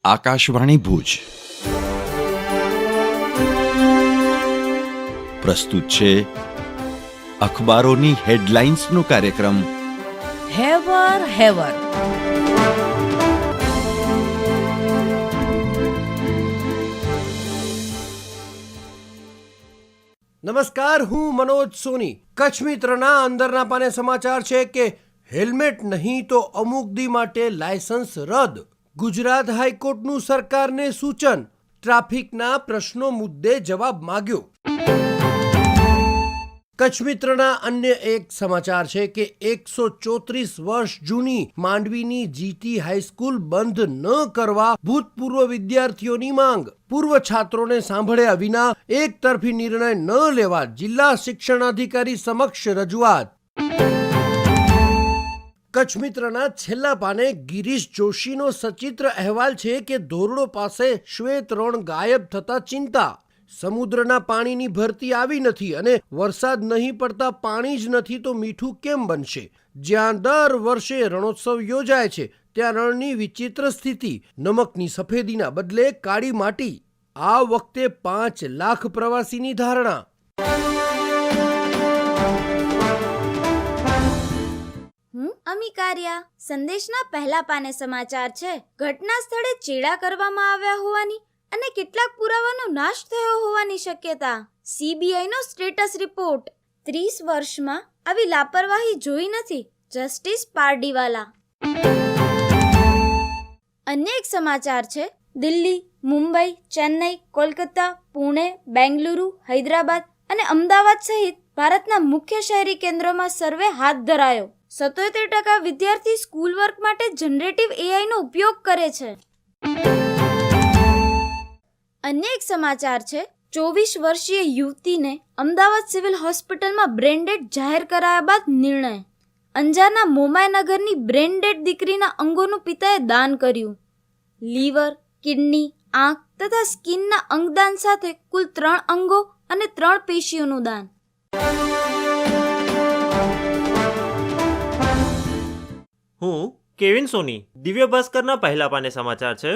આકાશવાણી ભુજ પ્રસ્તુત છે અખબારોની હેડલાઇન્સનો કાર્યક્રમ હેવર હેવર. નમસ્કાર, હું મનોજ સોની. કચ્છ મિત્રના અંદરના પાને સમાચાર છે કે હેલ્મેટ નહીં તો અમુક દી માટે લાયસન્સ રદ. ગુજરાત હાઈકોર્ટનું સરકારને સૂચન, ટ્રાફિકના પ્રશ્નો મુદ્દે જવાબ માંગ્યો. કચ્છ મિત્રના અન્ય એક સમાચાર છે કે 134 વર્ષ જૂની માંડવીની જીટી હાઈસ્કૂલ બંધ ન કરવા ભૂતપૂર્વ વિદ્યાર્થીઓની માંગ. પૂર્વ છાત્રોને સાંભળ્યા વિના એક તરફી નિર્ણય ન લેવા જિલ્લા શિક્ષણાધિકારી સમક્ષ રજૂઆત. કચ્છ મિત્રના છેલ્લા પાને ગિરીશ જોશીનો સચિત્ર અહેવાલ છે કે ધોરડો પાસે શ્વેત રણ ગાયબ થતા ચિંતા. સમુદ્રના પાણીની ભરતી આવી નથી અને વરસાદ નહીં પડતા પાણી જ નથી તો મીઠું કેમ બનશે? જ્યાં દર વર્ષે રણોત્સવ યોજાય છે ત્યાં રણની વિચિત્ર સ્થિતિ. નમકની સફેદીના બદલે કાળી માટી. આ વખતે 5 લાખ પ્રવાસીની ધારણા. અમિકાર્યા સંદેશના પહેલા પાને સમાચાર છે. ઘટના સ્થળે ચેડા કરવામાં આવ્યા હોવાની અને કેટલાક પુરાવાનો નાશ થયો હોવાની શક્યતા. સીબીઆઈનો સ્ટેટસ રિપોર્ટ. 30 વર્ષમાં આવી લાપરવાહી જોઈ નથી. જસ્ટિસ પારડીવાલા. અન્ય એક સમાચાર છે. દિલ્હી, મુંબઈ, ચેન્નઈ, કોલકાતા, પુણે, બેંગલુરુ, હૈદરાબાદ અને અમદાવાદ સહિત ભારતના મુખ્ય શહેરી કેન્દ્રોમાં સર્વે હાથ ધરાયો. 77% વિદ્યાર્થી સ્કૂલ વર્ક માટે જનરેટિવ એઆઈનો ઉપયોગ કરે છે. અન્ય એક સમાચાર છે. 24 વર્ષીય યુવતીને અમદાવાદ સિવિલ હોસ્પિટલમાં બ્રેન ડેડ જાહેર કરાયા બાદ નિર્ણય. અંજારના મોમાયનગરની બ્રેન ડેડ દીકરીના અંગોનું પિતાએ દાન કર્યું. લીવર, કિડની, આંખ તથા સ્કિનના અંગદાન સાથે કુલ 3 અંગો અને 3 પેશીઓનું દાન. હું કેવિન સોની. દિવ્ય ભાસ્કરના પહેલા પાને સમાચાર છે.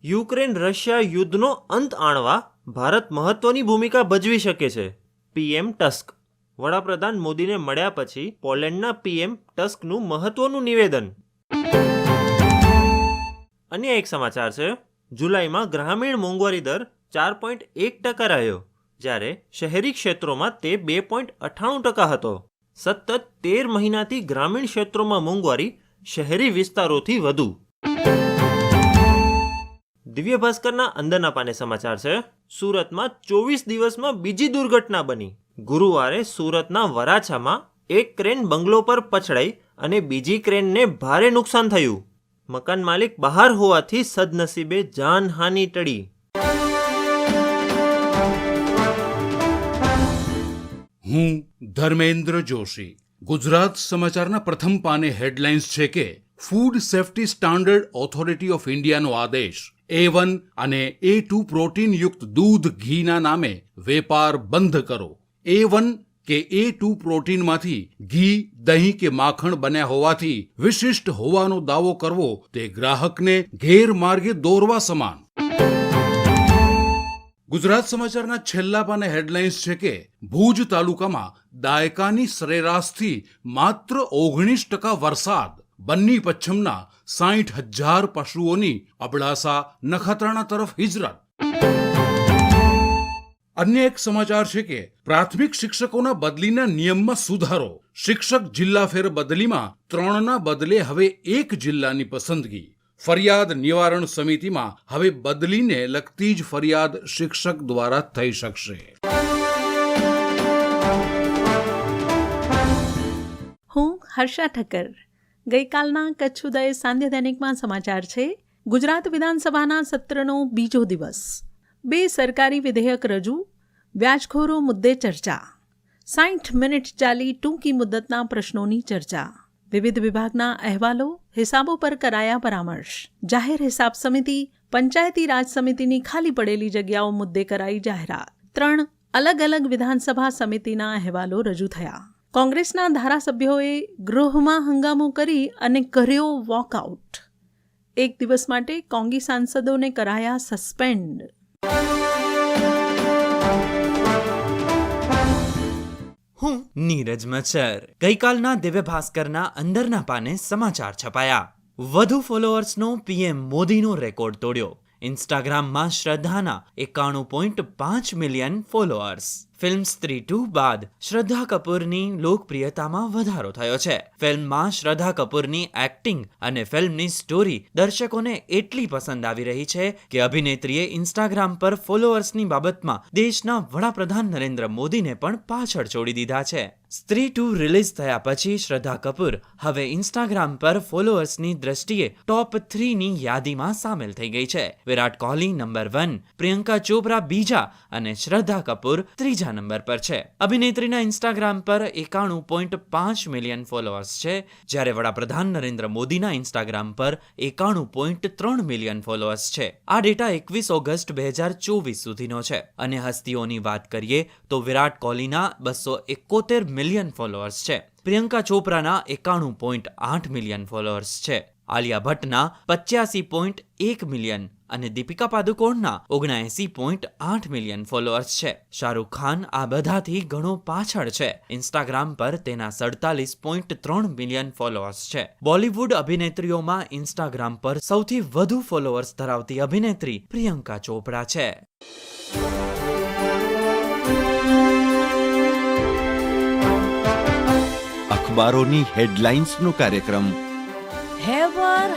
યુક્રેન રશિયા યુદ્ધનો અંત આણવા ભારત મહત્વની ભૂમિકા ભજવી શકે છે. PM tusk. વડાપ્રધાન મોદીને મળ્યા પછી પોલેન્ડના પીએમ ટસ્કનું મહત્વનું નિવેદન. અન્ય એક સમાચાર છે. જુલાઈમાં ગ્રામીણ મોંઘવારી દર 4.1% રહ્યો, જ્યારે શહેરી ક્ષેત્રોમાં તે 2.98% હતો. સતત 13 મહિનાથી ગ્રામીણ ક્ષેત્રોમાં મોંઘવારી શહેરી વિસ્તારોથી વધુ. દિવ્ય ભાસ્કરના અંદરના પાને સમાચાર છે. સુરતમાં 24 દિવસમાં બીજી દુર્ઘટના બની. ગુરુવારે સુરતના વરાછામાં એક ક્રેન બંગલો પર પછડાઈ અને બીજી ક્રેનને ભારે નુકસાન થયું. મકાન માલિક બહાર હોવાથી સદનસીબે જાનહાનિ ટળી. હું ધર્મેન્દ્ર જોશી. ગુજરાત સમાચારના પ્રથમ પાને હેડલાઇન્સ છે કે food safety standard authority of ઇન્ડિયાનો આદેશ. A1 અને A2 પ્રોટીનયુક્ત દૂધ ઘીના નામે વેપાર બંધ કરો. A1 કે A2 પ્રોટીનમાંથી ઘી, દહીં કે માખણ બન્યા હોવાથી વિશિષ્ટ હોવાનો દાવો કરવો તે ગ્રાહકને ગેરમાર્ગે દોરવા સમાન. ગુજરાત સમાચારના છેલ્લા પાને હેડલાઇન્સ છે કે ભુજ તાલુકામાં દાયકાની સરેરાશથી માત્ર 19% વરસાદ. બન્ની પચ્છમના 60,000 પશુઓની અબડાસા નખત્રાણા તરફ હિજરત. અન્ય એક સમાચાર છે કે પ્રાથમિક શિક્ષકોના બદલીના નિયમમાં સુધારો. શિક્ષક જિલ્લા ફેર બદલીમાં 3ના બદલે હવે 1 જિલ્લાની પસંદગી. ફરિયાદ નિવારણ સમિતિમાં હવે બદલીને લગતી જ ફરિયાદ શિક્ષક દ્વારા થઈ શકશે. હું હર્ષા ઠક્કર. ગઈકાલના કચ્છ ઉદય સાંધ્ય દૈનિકમાં સમાચાર છે. ગુજરાત વિધાનસભાના સત્રનો બીજો દિવસ. 2 સરકારી વિધેયક રજૂ. વ્યાજખોરો મુદ્દે ચર્ચા. 60 મિનિટ ચાલી ટૂંકી મુદ્દતના પ્રશ્નોની ચર્ચા. વિવિધ વિભાગના અહેવાલો, હિસાબો પર કરાયા પરામર્શ. જાહેર હિસાબ સમિતિ, પંચાયતી રાજ સમિતિની ખાલી પડેલી જગ્યાઓ મુદ્દે કરાઈ જાહેરાત. 3 અલગ અલગ વિધાનસભા સમિતિના અહેવાલો રજૂ થયા. કોંગ્રેસના ધારાસભ્યોએ ગૃહમાં હંગામો કરી અને કર્યો વોકઆઉટ. એક દિવસ માટે કોંગી સાંસદોને કરાયા સસ્પેન્ડ. હું નીરજ મચ્છર. ગઈકાલના દિવ્ય ભાસ્કરના અંદરના પાને સમાચાર છપાયા. વધુ ફોલોઅર્સનો પીએમ મોદીનો રેકોર્ડ તોડ્યો. ઇન્સ્ટાગ્રામમાં શ્રદ્ધાના 91.5 મિલિયન ફોલોઅર્સ. ફિલ્મ સ્ત્રી 2 બાદ શ્રદ્ધા કપૂરની લોકપ્રિયતામાં વધારો થયો છે. ફિલ્મમાં શ્રદ્ધા કપૂરની એક્ટિંગ અને ફિલ્મની સ્ટોરી દર્શકોને એટલી પસંદ આવી રહી છે કે અભિનેત્રીએ ઇન્સ્ટાગ્રામ પર ફોલોઅર્સની બાબતમાં દેશના વડાપ્રધાન નરેન્દ્ર મોદીને પણ પાછળ છોડી દીધા છે. સ્ત્રી 2 રિલીઝ થયા પછી શ્રદ્ધા કપૂર હવે ઇન્સ્ટાગ્રામ પર ફોલોઅર્સની દ્રષ્ટિએ ટોપ 3ની યાદીમાં સામેલ થઈ ગઈ છે. વિરાટ કોહલી નંબર 1, પ્રિયંકા ચોપરા બીજા અને શ્રદ્ધા કપૂર ત્રીજા નંબર પર છે. અભિનેત્રીના ઇન્સ્ટાગ્રામ પર 91.5 મિલિયન ફોલોઅર્સ છે, જ્યારે વડાપ્રધાન નરેન્દ્ર મોદીના ઇન્સ્ટાગ્રામ પર 91.3 મિલિયન ફોલોઅર્સ છે. આ ડેટા 21 ઓગસ્ટ 2024 સુધીનો છે. અને હસ્તીઓની વાત કરીએ તો વિરાટ કોહલીના 271 મિલિયન ફોલોઅર્સ છે. પ્રિયંકા ચોપરાના 91.8 મિલિયન ફોલોઅર્સ છે. આલિયા ભટ્ટના 85.1 મિલિયન અને દીપિકા પાદુકોણના 79.8 મિલિયન ફોલોઅર્સ છે. શાહરૂખ ખાન આ બધાથી ઘણો પાછળ છે. ઇન્સ્ટાગ્રામ પર તેના 47.3 મિલિયન ફોલોઅર્સ છે. બોલિવૂડ અભિનેત્રીઓમાં ઇન્સ્ટાગ્રામ પર સૌથી વધુ ફોલોઅર્સ ધરાવતી અભિનેત્રી પ્રિયંકા ચોપરા છે. અખબારોની હેડલાઇન્સનો કાર્યક્રમ હેવર.